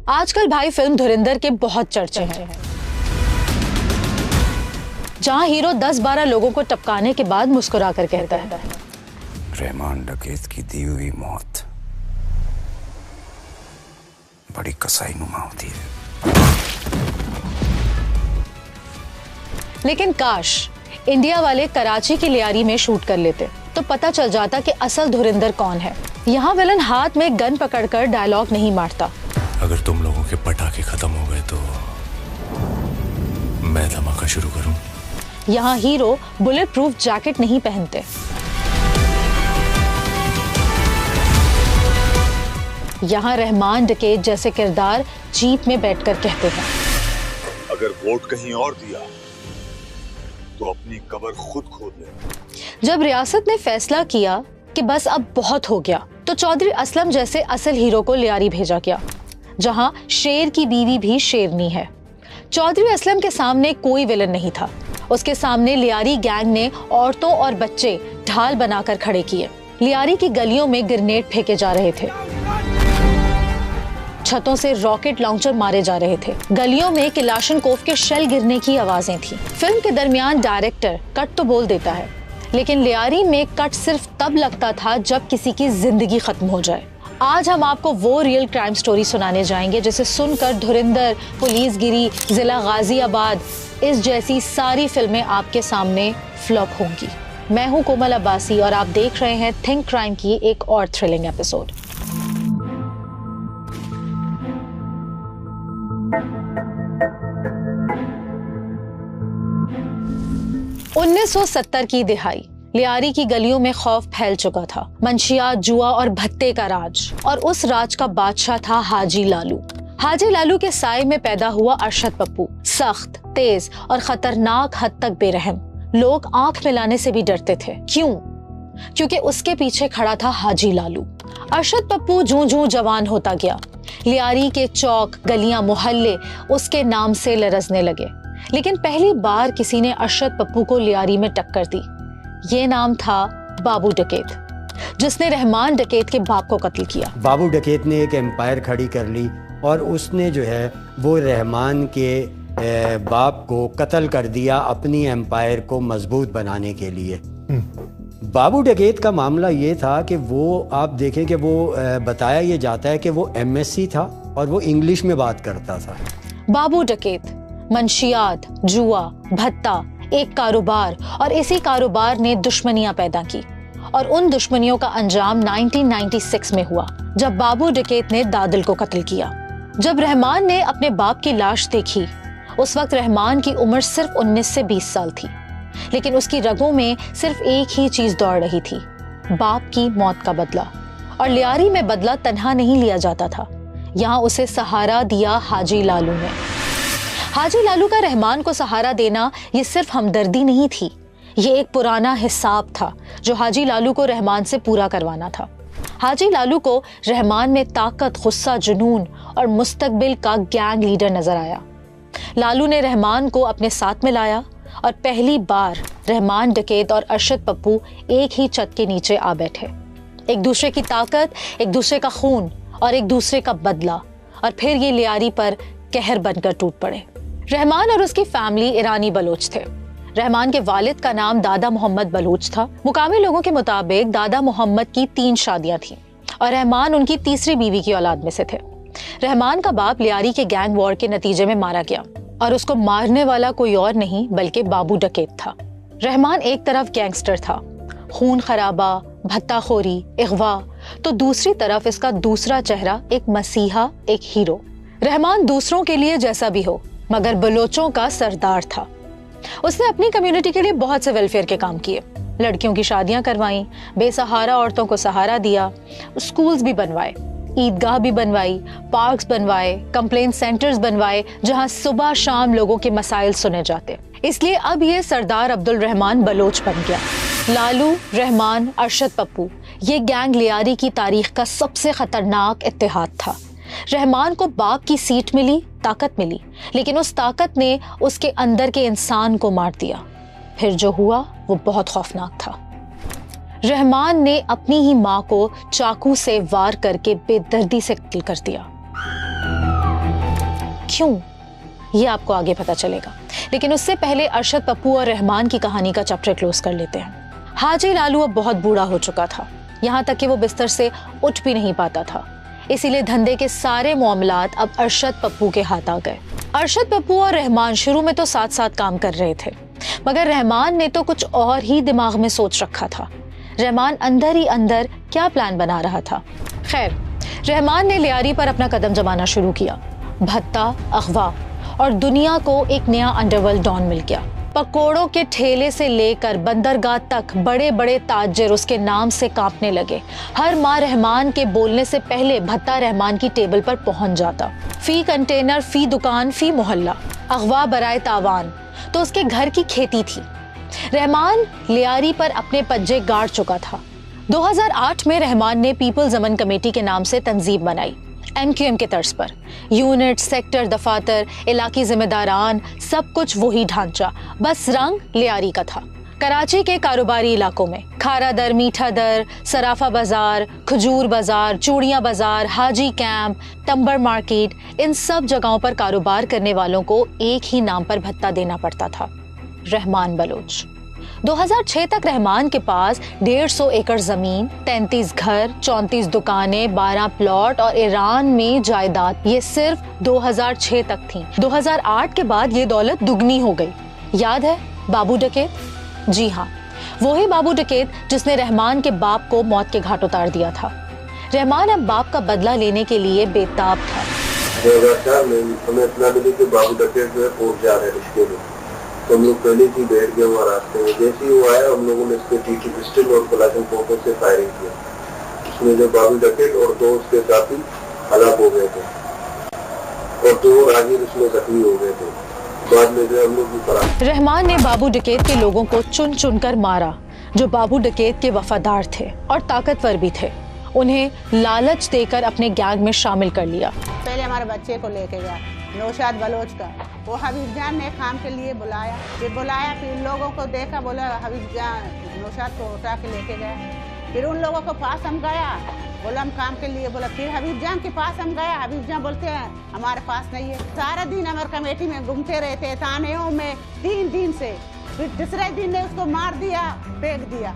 आजकल भाई फिल्म धुरंधर के बहुत चर्चे हैं, जहां हीरो 10-12 लोगों को टपकाने के बाद मुस्कुरा कर कहता है, रहमान डकैत की दी हुई मौत बड़ी कसाई नुमा होती है। लेकिन काश इंडिया वाले कराची की लियारी में शूट कर लेते तो पता चल जाता कि असल धुरंधर कौन है। यहाँ विलन हाथ में गन पकड़कर डायलॉग नहीं मारता। अगर तुम लोगों के पटाखे खत्म हो गए तो मैं धमाका शुरू करूं। यहाँ हीरो बुलेट प्रूफ जैकेट नहीं पहनते। यहाँ रहमान डकैत जैसे किरदार जीप में बैठकर कहते हैं, अगर वोट कहीं और दिया तो अपनी कब्र खुद खोद ले। जब रियासत ने फैसला किया कि बस अब बहुत हो गया, तो चौधरी असलम जैसे असल हीरो को लियारी भेजा गया, जहां शेर की बीवी भी शेरनी है। चौधरी असलम के सामने कोई विलन नहीं था। उसके सामने लियारी गैंग ने औरतों और बच्चे ढाल बनाकर खड़े किए। लियारी की गलियों में ग्रेनेड फेंके जा रहे थे, छतों से रॉकेट लॉन्चर मारे जा रहे थे, गलियों में किलाशनकोव के शेल गिरने की आवाजें थी। फिल्म के दरमियान डायरेक्टर कट तो बोल देता है, लेकिन लियारी में कट सिर्फ तब लगता था जब किसी की जिंदगी खत्म हो जाए। आज हम आपको वो रियल क्राइम स्टोरी सुनाने जाएंगे जिसे सुनकर धुरंधर, पुलिसगिरी, जिला गाजियाबाद इस जैसी सारी फिल्में आपके सामने फ्लॉप होंगी। मैं हूं कोमल अब्बासी और आप देख रहे हैं थिंक क्राइम की एक और थ्रिलिंग एपिसोड। 1970 की दिहाई। लियारी की गलियों में खौफ फैल चुका था। मंशियात, जुआ और भत्ते का राज, और उस राज का बादशाह था हाजी लालू। हाजी लालू के साए में पैदा हुआ अरशद पप्पू, सख्त, तेज और खतरनाक हद तक बेरहम। लोग आंख मिलाने से भी डरते थे। क्यों? क्योंकि उसके पीछे खड़ा था हाजी लालू। अरशद पप्पू जूं-जूं जवान होता गया, लियारी के चौक, गलियां, मोहल्ले उसके नाम से लरजने लगे। लेकिन पहली बार किसी ने अरशद पप्पू को लियारी में टक्कर दी। ये नाम था बाबू डकैत, जिसने रहमान डकैत के बाप को कत्ल किया। बाबू डकैत ने एक एम्पायर खड़ी कर ली और उसने जो है वो रहमान के बाप को कत्ल कर दिया अपनी एम्पायर को मजबूत बनाने के लिए। बाबू डकैत का मामला ये था कि वो आप देखें कि वो बताया ये जाता है कि वो एमएससी था और वो इंग्लिश में बात करता था। बाबू डकैत, मंशियात, जुआ, भत्ता, एक कारोबार, और इसी कारोबार ने दुश्मनियां पैदा की। और उन दुश्मनियों का अंजाम 1996 में हुआ, जब बाबू डकैत ने दादिल को कत्ल किया। जब रहमान ने अपने बाप की लाश देखी, उस वक्त रहमान की उम्र सिर्फ 19 से 20 साल थी, लेकिन उसकी रगों में सिर्फ एक ही चीज दौड़ रही थी, बाप की मौत का बदला। और लियारी में बदला तन्हा नहीं लिया जाता था, यहाँ उसे सहारा दिया हाजी लालू ने। हाजी लालू का रहमान को सहारा देना ये सिर्फ हमदर्दी नहीं थी, ये एक पुराना हिसाब था जो हाजी लालू को रहमान से पूरा करवाना था। हाजी लालू को रहमान में ताकत, गुस्सा, जुनून और मुस्तकबिल का गैंग लीडर नजर आया। लालू ने रहमान को अपने साथ में लाया और पहली बार रहमान डकैत और अरशद पप्पू एक ही छत के नीचे आ बैठे। एक दूसरे की ताकत, एक दूसरे का खून और एक दूसरे का बदला, और फिर ये लियारी पर कहर बनकर टूट पड़े। रहमान और उसकी फैमिली ईरानी बलोच थे। रहमान के वालिद का नाम दादा मोहम्मद बलोच था। मुकामी लोगों के मुताबिक दादा मोहम्मद की 3 शादियां थीं और रहमान उनकी तीसरी बीवी की औलाद में से थे। रहमान का बाप लियारी के गैंग वॉर के नतीजे में मारा गया और उसको मारने वाला कोई और नहीं बल्कि बाबू डकैत था। रहमान एक तरफ गैंगस्टर था, खून खराबा, भत्ताखोरी, अगवा, तो दूसरी तरफ इसका दूसरा चेहरा एक मसीहा, एक हीरो। रहमान दूसरों के लिए जैसा भी हो मगर बलोचों का सरदार था। उसने अपनी कम्युनिटी के लिए बहुत से वेलफेयर के काम किए, लड़कियों की शादियां करवाई, बेसहारा औरतों को सहारा दिया, स्कूल्स भी बनवाए, ईदगाह भी बनवाई, पार्क्स बनवाए, कंप्लेंट सेंटर्स बनवाए जहां सुबह शाम लोगों के मसाइल सुने जाते। इसलिए अब ये सरदार अब्दुल रहमान बलोच बन गया। लालू, रहमान, अरशद पप्पू, ये गैंग लियारी की तारीख का सबसे खतरनाक इत्तेहाद था। रहमान को बाप की सीट मिली, ताकत मिली, लेकिन उस ताकत ने उसके अंदर के इंसान को मार दिया। फिर जो हुआ वो बहुत खौफनाक था। रहमान ने अपनी ही माँ को चाकू से वार करके बेदर्दी से कत्ल कर दिया। क्यों, ये आपको आगे पता चलेगा। लेकिन उससे पहले अरशद पप्पू और रहमान की कहानी का चैप्टर क्लोज कर लेते हैं। हाजी लालू अब बहुत बूढ़ा हो चुका था, यहाँ तक कि वो बिस्तर से उठ भी नहीं पाता था। इसीलिए धंधे के सारे मामलात अब अरशद पप्पू के हाथ आ गए। अरशद पप्पू और रहमान शुरू में तो साथ साथ काम कर रहे थे, मगर रहमान ने तो कुछ और ही दिमाग में सोच रखा था। रहमान अंदर ही अंदर क्या प्लान बना रहा था। खैर, रहमान ने लियारी पर अपना कदम जमाना शुरू किया। भत्ता, अगवा और दुनिया को एक नया अंडरवर्ल्ड डॉन मिल गया। पकोड़ों के ठेले से लेकर बंदरगाह तक बड़े बड़े ताजिर उसके नाम से कांपने लगे। हर माह रहमान के बोलने से पहले भत्ता रहमान की टेबल पर पहुंच जाता। फी कंटेनर, फी दुकान, फी मोहल्ला, अगवा बराए तावान तो उसके घर की खेती थी। रहमान लियारी पर अपने पंजे गाड़ चुका था। 2008 में रहमान ने पीपल्स अमन कमेटी के नाम से तंजीम बनाई, MQM के तर्ज पर। यूनिट, सेक्टर, दफातर, इलाकी जिम्मेदारान, सब कुछ वही ढांचा, बस रंग लियारी का था। कराची के कारोबारी इलाकों में खारा दर, मीठा दर, सराफा बाजार, खजूर बाजार, चूड़ियां बाजार, हाजी कैंप, टम्बर मार्केट, इन सब जगहों पर कारोबार करने वालों को एक ही नाम पर भत्ता देना पड़ता था, रहमान बलोच। 2006 तक रहमान के पास 150 एकड़ जमीन, 33 घर, 34 दुकानें, 12 प्लॉट और ईरान में जायदाद, ये सिर्फ 2006 तक थी। 2008 के बाद ये दौलत दुगनी हो गई। याद है बाबू डकैत? जी हाँ, वही बाबू डकैत जिसने रहमान के बाप को मौत के घाट उतार दिया था। रहमान अब बाप का बदला लेने के लिए बेताब था। 2004 में हमें इतना मिली कि बाबू डकैत जो है पहुंच जा रहे हैं रिश्ते में, तो हम लोग पहले ही बैठ गए वहाँ रास्ते में। जैसे ही वो आया, हम लोगों ने इसके टीटी पिस्टल और पलाशन पोटो से फायरिंग किया। उसमें जो बाबू डकैत और 2 उसके साथी हलाक हो गए थे और 2 राहगीर उसमें जख्मी हो गए थे। बाद में जो हम लोग भी फरार। रहमान ने बाबू डकैत के लोगों को चुन चुन कर मारा जो बाबू डकैत के वफादार थे और ताकतवर भी थे। उन्हें लालच देकर अपने गैंग में शामिल कर लिया। पहले हमारे बच्चे को लेके गया नौशाद बलोच का, वो हबीब जान ने काम के लिए बुलाया, फिर लोगों को देखा, बोला हबीब जान नौशाद को उठा के लेके गया। फिर उन लोगों के पास हम गया, बोला हम काम के लिए, बोला फिर हबीब जान के पास हम गया। हबीब जान बोलते हैं हमारे पास नहीं है। सारा दिन हमारे कमेटी में घूमते रहते थानेयों में 3 दिन से। फिर दूसरे दिन ने उसको मार दिया, फेंक दिया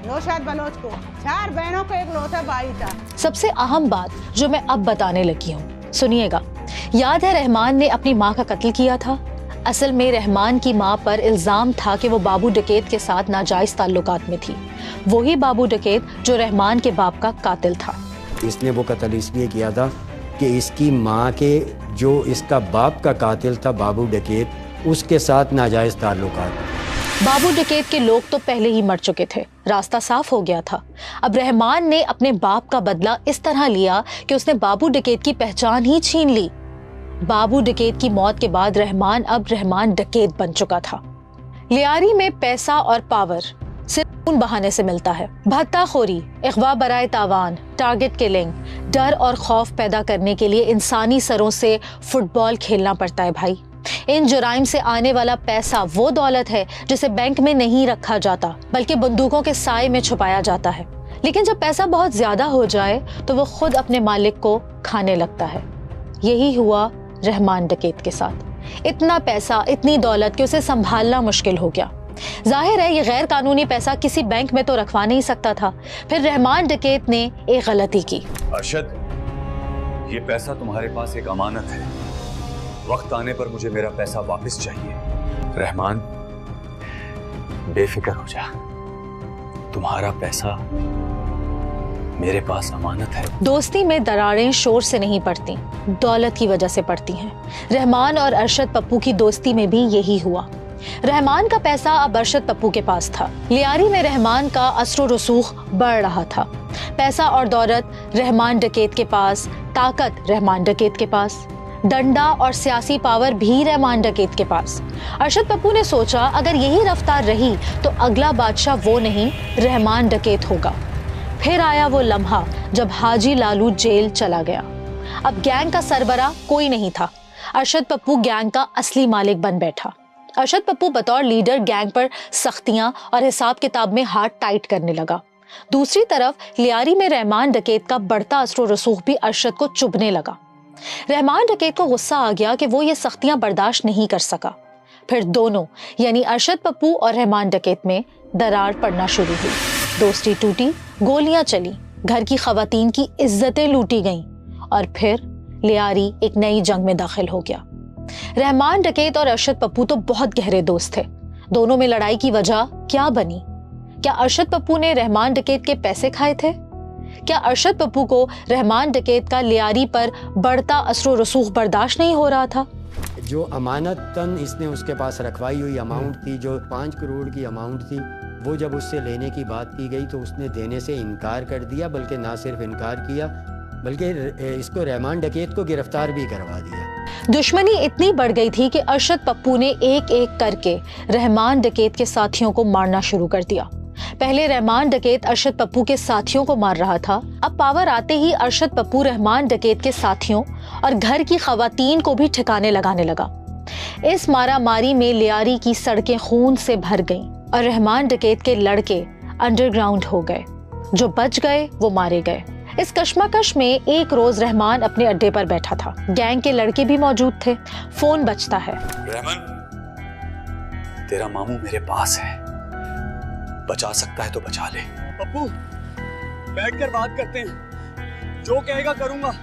नौशाद बलोच को। 4 बहनों को एक लौता भाई था। सबसे अहम बात जो मैं अब बताने लगी हूँ, सुनिएगा। याद है रहमान ने अपनी माँ का कत्ल किया था। असल में रहमान की माँ पर इल्जाम था कि वो बाबू डकैत के साथ नाजायज ताल्लुकात में थी। वही बाबू डकैत जो रहमान के बाप का कातिल था। इसने वो कत्ल इसलिए किया था कि इसकी माँ के जो इसका बाप का कातिल था बाबू डकैत, उसके साथ नाजायज ताल्लुकात। बाबू डकैत के लोग तो पहले ही मर चुके थे, रास्ता साफ हो गया था। अब रहमान ने अपने बाप का बदला इस तरह लिया कि उसने बाबू डकैत की पहचान ही छीन ली। बाबू डकैत की मौत के बाद रहमान अब रहमान डकैत बन चुका था। लियारी में पैसा और पावर सिर्फ उन बहाने से मिलता है। भत्ताखोरी, अगवा बराए तावान, टारगेट किलिंग, डर और खौफ पैदा करने के लिए इंसानी सरों से फुटबॉल खेलना पड़ता है भाई। इन जुराइम से आने वाला पैसा वो दौलत है जिसे बैंक में नहीं रखा जाता, बल्कि बंदूकों के साए में छुपाया जाता है। लेकिन जब पैसा बहुत ज्यादा हो जाए तो वो खुद अपने मालिक को खाने लगता है। यही हुआ रहमान डकैत के साथ। इतना पैसा, इतनी दौलत कि उसे संभालना मुश्किल हो गया। जाहिर है ये गैर कानूनी पैसा किसी बैंक में तो रखवा नहीं सकता था। फिर रहमान डकैत ने एक गलती की। अरशद, ये पैसा तुम्हारे पास एक अमानत है। वक्त आने पर मुझे मेरा पैसा वापस चाहिए। रहमान, बेफिक्र हो जा, तुम्हारा पैसा मेरे पास अमानत है। दोस्ती में दरारें शोर से नहीं पड़ती, दौलत की वजह से पड़ती हैं। रहमान और अरशद पप्पू की दोस्ती में भी यही हुआ। रहमान का पैसा अब अरशद पप्पू के पास था। लियारी में रहमान का असर रसूख बढ़ रहा था। पैसा और दौलत रहमान डकैत के पास, ताकत रहमान डकैत के पास, डंडा और सियासी पावर भी रहमान डकैत के पास। अरशद पप्पू ने सोचा अगर यही रफ्तार रही तो अगला बादशाह वो नहीं, रहमान डकैत होगा। फिर आया वो लम्हा जब हाजी लालू जेल चला गया। अब गैंग का सरबरा कोई नहीं था। अरशद पप्पू गैंग का असली मालिक बन बैठा। अरशद पप्पू बतौर लीडर गैंग पर सख्तियां और हिसाब किताब में हाथ टाइट करने लगा। दूसरी तरफ लियारी में रहमान डकैत का बढ़ता असर रसूख भी अरशद को चुभने लगा। रहमान डकैत को गुस्सा आ गया कि वो ये सख्तियां बर्दाश्त नहीं कर सका। फिर दोनों यानी अरशद पप्पू और रहमान डकैत में दरार पड़ना शुरू हुई। दोस्ती टूटी, गोलियां चली, घर की खवातीन की इज्जतें लूटी गईं और फिर लियारी एक नई जंग में दाखिल हो गया। रहमान डकैत और अरशद पप्पू तो बहुत गहरे दोस्त थे। दोनों में लड़ाई की वजह क्या बनी? क्या अरशद पप्पू ने रहमान डकैत के पैसे खाए थे? क्या अरशद पप्पू को रहमान डकैत का लियारी पर बढ़ता असर रसूख बर्दाश्त नहीं हो रहा था? जो अमानतन इसने उसके पास रखवाई हुई अमाउंट थी, जो 5 करोड़ की अमाउंट थी, वो जब उससे लेने की बात की गई तो उसने देने से इनकार कर दिया। बल्कि ना सिर्फ इनकार किया बल्कि इसको रहमान डकैत को गिरफ्तार भी करवा दिया। दुश्मनी इतनी बढ़ गई थी कि अरशद पप्पू ने एक एक करके रहमान डकैत के साथियों को मारना शुरू कर दिया। पहले रहमान डकैत अरशद पप्पू के साथियों को मार रहा था। अब पावर आते ही अरशद पप्पू रहमान डकैत के साथियों और घर की खवातीन को भी ठिकाने लगाने लगा। इस मारामारी में लियारी की सड़कें खून से भर गईं और रहमान डकैत के लड़के अंडरग्राउंड हो गए। जो बच गए वो मारे गए। इस कश्मकश में एक रोज रहमान अपने अड्डे पर बैठा था। गैंग के लड़के भी मौजूद थे। फोन बजता है। रहमान, तेरा मामू मेरे पास है, बचा सकता है तो बचा ले। पप्पू, बैठकर बात करते हैं, जो कहेगा करूंगा,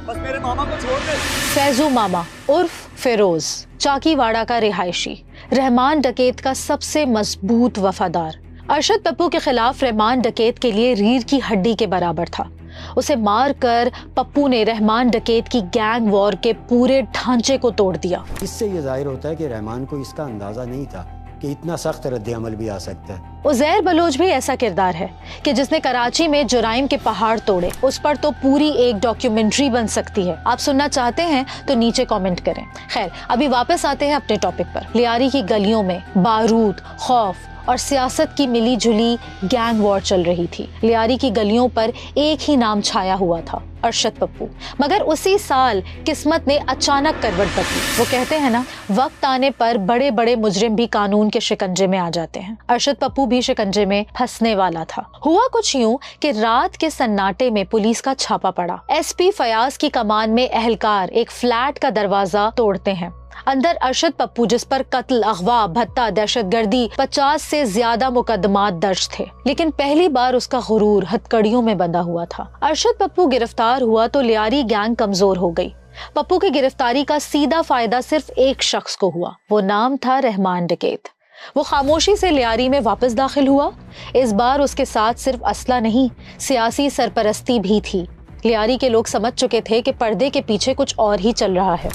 बस मेरे मामा को छोड़ दे। फैजू मामा उर्फ फिरोज, चाकीवाड़ा का रिहायशी, रहमान डकैत का सबसे मजबूत वफादार, अरशद पप्पू के खिलाफ रहमान डकैत के लिए रीढ़ की हड्डी के बराबर था। उसे मारकर पप्पू ने रहमान डकैत की गैंग वॉर के पूरे ढांचे को तोड़ दिया। इससे ये जाहिर होता है कि रहमान को इसका अंदाजा नहीं था कि इतना सख्त रद्द-ए-अमल भी आ सकता है। उज़ैर बलोच भी ऐसा किरदार है कि जिसने कराची में जुराइम के पहाड़ तोड़े। उस पर तो पूरी एक डॉक्यूमेंट्री बन सकती है। आप सुनना चाहते हैं तो नीचे कमेंट करें। खैर, अभी वापस आते हैं अपने टॉपिक पर। लियारी की गलियों में बारूद, खौफ और सियासत की मिली जुली गैंग वॉर चल रही थी। लियारी की गलियों पर एक ही नाम छाया हुआ था, अरशद पप्पू। मगर उसी साल किस्मत ने अचानक करवट बदली। वो कहते हैं ना, वक्त आने पर बड़े बड़े मुजरिम भी कानून के शिकंजे में आ जाते हैं। अरशद पप्पू भी शिकंजे में फंसने वाला था। हुआ कुछ यूं कि रात के सन्नाटे में पुलिस का छापा पड़ा। एसपी फयाज की कमान में एहलकार एक फ्लैट का दरवाजा तोड़ते हैं। अंदर अरशद पप्पू, जिस पर कत्ल, अगवा, भत्ता, दहशतगर्दी 50 से ज्यादा मुकदमात दर्ज थे, लेकिन पहली बार उसका गुरूर हथकड़ियों में बंधा हुआ था। अरशद पप्पू गिरफ्तार हुआ तो लियारी गैंग कमजोर हो गई। पप्पू की गिरफ्तारी का सीधा फायदा सिर्फ एक शख्स को हुआ। वो नाम था रहमान डकैत। वो खामोशी से लियारी में वापस दाखिल हुआ। इस बार उसके साथ सिर्फ असला नहीं, सियासी सरपरस्ती भी थी। लियारी के लोग समझ चुके थे कि पर्दे के पीछे कुछ और ही चल रहा है।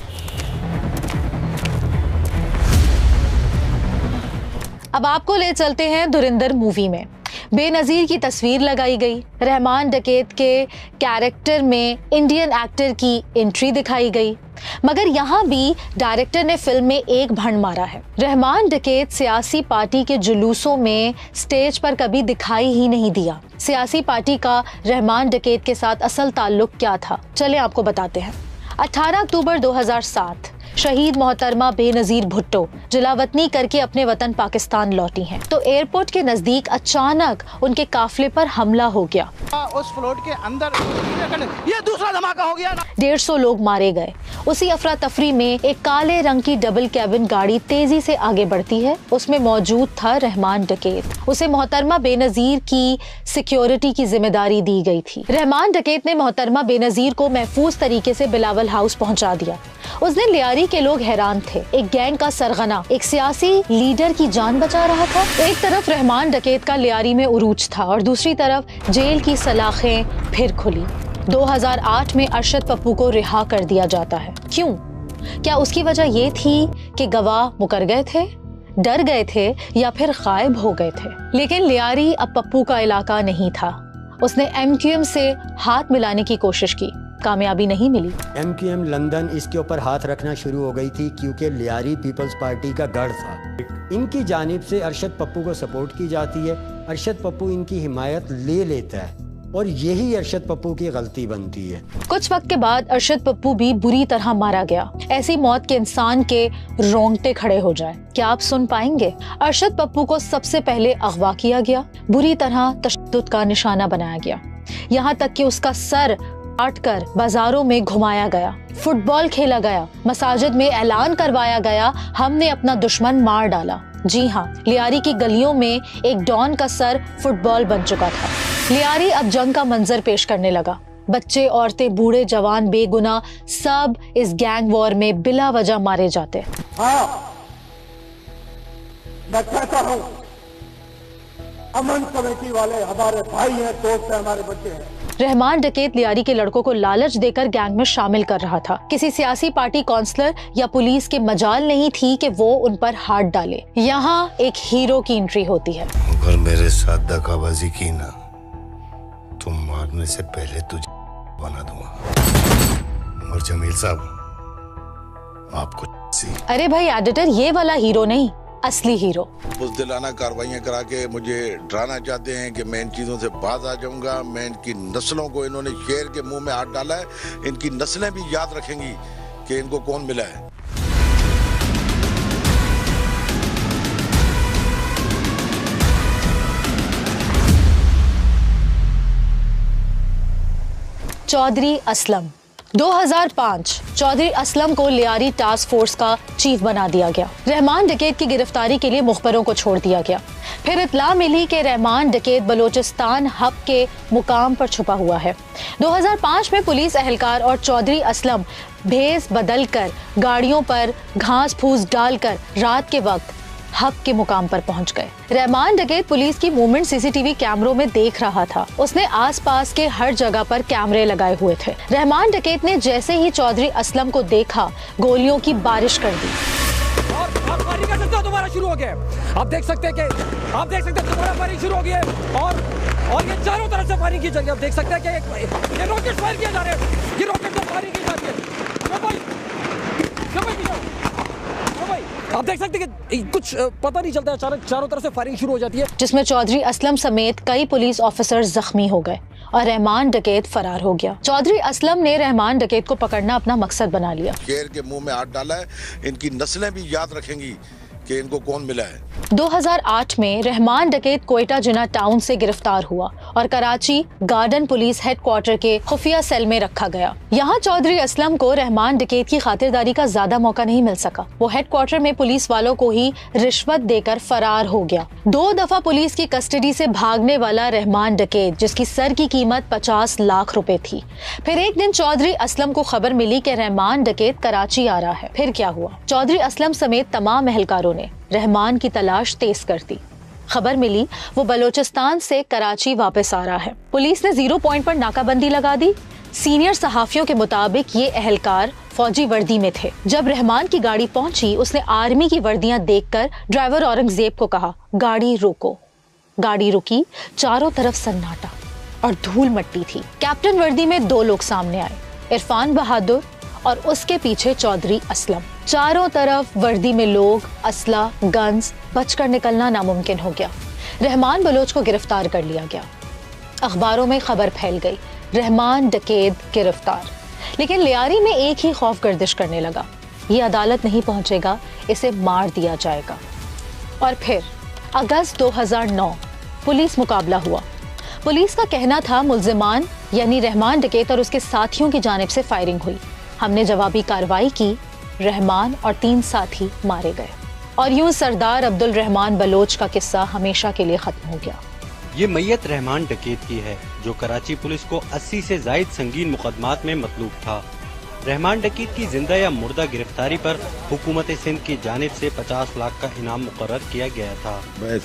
अब आपको ले चलते हैं धुरिंदर मूवी में। बेनजीर की तस्वीर लगाई गई। रहमान डकैत के कैरेक्टर में इंडियन एक्टर की एंट्री दिखाई गई। मगर यहाँ भी डायरेक्टर ने फिल्म में एक भंड मारा है। रहमान डकैत सियासी पार्टी के जुलूसों में स्टेज पर कभी दिखाई ही नहीं दिया। सियासी पार्टी का रहमान डकैत के साथ असल ताल्लुक क्या था, चले आपको बताते हैं। 18 अक्टूबर 2007 शहीद मोहतरमा बेनजीर भुट्टो जलावतनी करके अपने वतन पाकिस्तान लौटी हैं, तो एयरपोर्ट के नजदीक अचानक उनके काफिले पर हमला हो गया। उस फ्लोट के अंदर ये दूसरा धमाका हो गया ना। 150 लोग मारे गए। उसी अफरा तफरी में एक काले रंग की डबल कैबिन गाड़ी तेजी से आगे बढ़ती है। उसमें मौजूद था रहमान डकैत। उसे मोहतरमा बेनजीर की सिक्योरिटी की जिम्मेदारी दी गई थी। रहमान डकैत ने मोहतरमा बेनजीर को महफूज तरीके से बिलावल हाउस पहुंचा दिया। उस दिन लियारी के लोग हैरान थे। एक गैंग का सरगना एक सियासी लीडर की जान बचा रहा था। एक तरफ रहमान डकैत का लियारी में उरूज था और दूसरी तरफ जेल की सलाखें फिर खुली। 2008 में अरशद पप्पू को रिहा कर दिया जाता है। क्यों? क्या उसकी वजह ये थी कि गवाह मुकर गए थे, डर गए थे या फिर गायब हो गए थे? लेकिन लियारी अब पप्पू का इलाका नहीं था। उसने MQM से हाथ मिलाने की कोशिश की, कामयाबी नहीं मिली। MQM लंदन इसके ऊपर हाथ रखना शुरू हो गई थी क्योंकि लियारी पीपल्स पार्टी का गढ़ था। इनकी जानिब से अरशद पप्पू को सपोर्ट की जाती है। अरशद पप्पू इनकी हिमायत ले लेता है और यही अरशद पप्पू की गलती बनती है। कुछ वक्त के बाद अरशद पप्पू भी बुरी तरह मारा गया। ऐसी मौत के इंसान के रोंगटे खड़े हो जाए। क्या आप सुन पाएंगे? अरशद पप्पू को सबसे पहले अगवा किया गया, बुरी तरह तशद्दुद का निशाना बनाया गया, यहाँ तक कि उसका सर काटकर बाजारों में घुमाया गया, फुटबॉल खेला गया, मसाजिद में ऐलान करवाया गया, हमने अपना दुश्मन मार डाला। जी हाँ, लियारी की गलियों में एक डॉन का सर फुटबॉल बन चुका था। लियारी अब जंग का मंजर पेश करने लगा। बच्चे, औरतें, बूढ़े, जवान, बेगुनाह सब इस गैंग वॉर में बिला वजह मारे जाते। हाँ, मैं कहता हूं, अमन कमेटी वाले हमारे भाई हैं, दोस्त हैं, हमारे बच्चे हैं। रहमान डकैत लियारी के लड़कों को लालच देकर गैंग में शामिल कर रहा था। किसी सियासी पार्टी, काउंसलर या पुलिस के मजाल नहीं थी कि वो उन पर हाथ डाले। यहाँ एक हीरो की एंट्री होती है। अगर मेरे साथ दगाबाजी की ना, तुम मारने से पहले तुझे बना दूंगा। और जमील साहब, आपको अरे भाई एडिटर, ये वाला हीरो नहीं, असली हीरो। बुज़दिलाना कार्रवाइयां करा के मुझे डराना चाहते हैं कि मैं इन चीजों से बाज आ जाऊंगा। मैं इनकी नस्लों को, इन्होंने शेर के मुंह में हाथ डाला है, इनकी नस्लें भी याद रखेंगी कि इनको कौन मिला है। चौधरी असलम। 2005 चौधरी असलम को लियारी टास्क फोर्स का चीफ बना दिया गया। रहमान डकैत की गिरफ्तारी के लिए मुखबरों को छोड़ दिया गया। फिर इत्ला मिली कि रहमान डकैत बलोचिस्तान हब के मुकाम पर छुपा हुआ है। 2005 में पुलिस एहलकार और चौधरी असलम भेस बदलकर गाड़ियों पर घास फूस डालकर रात के वक्त हब के मुकाम पर पहुंच गए। रहमान डकैत पुलिस की मूवमेंट सीसीटीवी कैमरों में देख रहा था। उसने आसपास के हर जगह पर कैमरे लगाए हुए थे। रहमान डकैत ने जैसे ही चौधरी असलम को देखा, गोलियों की बारिश कर दी। और फायरिंग का सिलसिला दोबारा शुरू हो गया। आप देख सकते हैं दोबारा फायरिंग शुरू हो गई है और ये चारों तरफ से फायरिंग की जा रही है। आप देख सकते हैं कि ये रॉकेट फायर किए जा रहे हैं। ये रॉकेट से फायरिंग की जा रही है। आप देख सकते हैं कि कुछ पता नहीं चलता, अचानक चारों तरफ से फायरिंग शुरू हो जाती है, जिसमें चौधरी असलम समेत कई पुलिस ऑफिसर जख्मी हो गए और रहमान डकैत फरार हो गया। चौधरी असलम ने रहमान डकैत को पकड़ना अपना मकसद बना लिया। शेर के मुंह में हाथ डाला है, इनकी नस्लें भी याद रखेंगी कि इनको कौन मिला है। 2008 में रहमान डकैत कोयटा जिना टाउन से गिरफ्तार हुआ और कराची गार्डन पुलिस हेडक्वार्टर के खुफिया सेल में रखा गया। यहाँ चौधरी असलम को रहमान डकैत की खातिरदारी का ज्यादा मौका नहीं मिल सका। वो हेडक्वार्टर में पुलिस वालों को ही रिश्वत देकर फरार हो गया। 2 दफा पुलिस की कस्टडी से भागने वाला रहमान डकैत, जिसकी सर की कीमत 50 लाख रुपए थी। फिर एक दिन चौधरी असलम को खबर मिली कि रहमान डकैत कराची आ रहा है। फिर क्या हुआ? चौधरी असलम समेत तमाम एहलकारों ने रहमान की तलाश तेज कर दी। खबर मिली वो बलोचिस्तान से कराची वापस आ रहा है। पुलिस ने 0 पॉइंट पर नाकाबंदी लगा दी। सीनियर सहाफियों के मुताबिक ये एहलकार फौजी वर्दी में थे। जब रहमान की गाड़ी पहुंची, उसने आर्मी की वर्दियां देखकर ड्राइवर औरंगजेब को कहा, गाड़ी रोको। गाड़ी रुकी। चारों तरफ सन्नाटा और धूल मट्टी थी। कैप्टन वर्दी में 2 लोग सामने आए, इरफान बहादुर और उसके पीछे चौधरी असलम। चारों तरफ वर्दी में लोग, असला, गन्स। बचकर निकलना नामुमकिन हो गया। रहमान बलोच को गिरफ्तार कर लिया गया। अखबारों में खबर फैल गई, रहमान डकैत गिरफ्तार। लेकिन लियारी में एक ही खौफ गर्दिश करने लगा, ये अदालत नहीं पहुंचेगा, इसे मार दिया जाएगा। और फिर अगस्त 2009 पुलिस मुकाबला हुआ। पुलिस का कहना था मुल्जिमान यानी रहमान डकैत और उसके साथियों की जानिब से फायरिंग हुई। हमने जवाबी कार्रवाई की, रहमान और 3 साथी मारे गए। और यूं सरदार अब्दुल रहमान बलोच का किस्सा हमेशा के लिए खत्म हो गया। ये मैयत रहमान डकैत की है जो कराची पुलिस को 80 से जायद संगीन मुकदमात में मतलूब था। रहमान डकैत की जिंदा या मुर्दा गिरफ्तारी पर हुकूमत सिंध की जानिब से 50 लाख का इनाम मुकर्रर किया गया था। मैं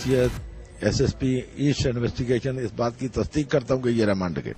SSP ईस्ट इन्वेस्टिगेशन इस बात की तस्दीक करता हूँ कि ये रहमान डकैत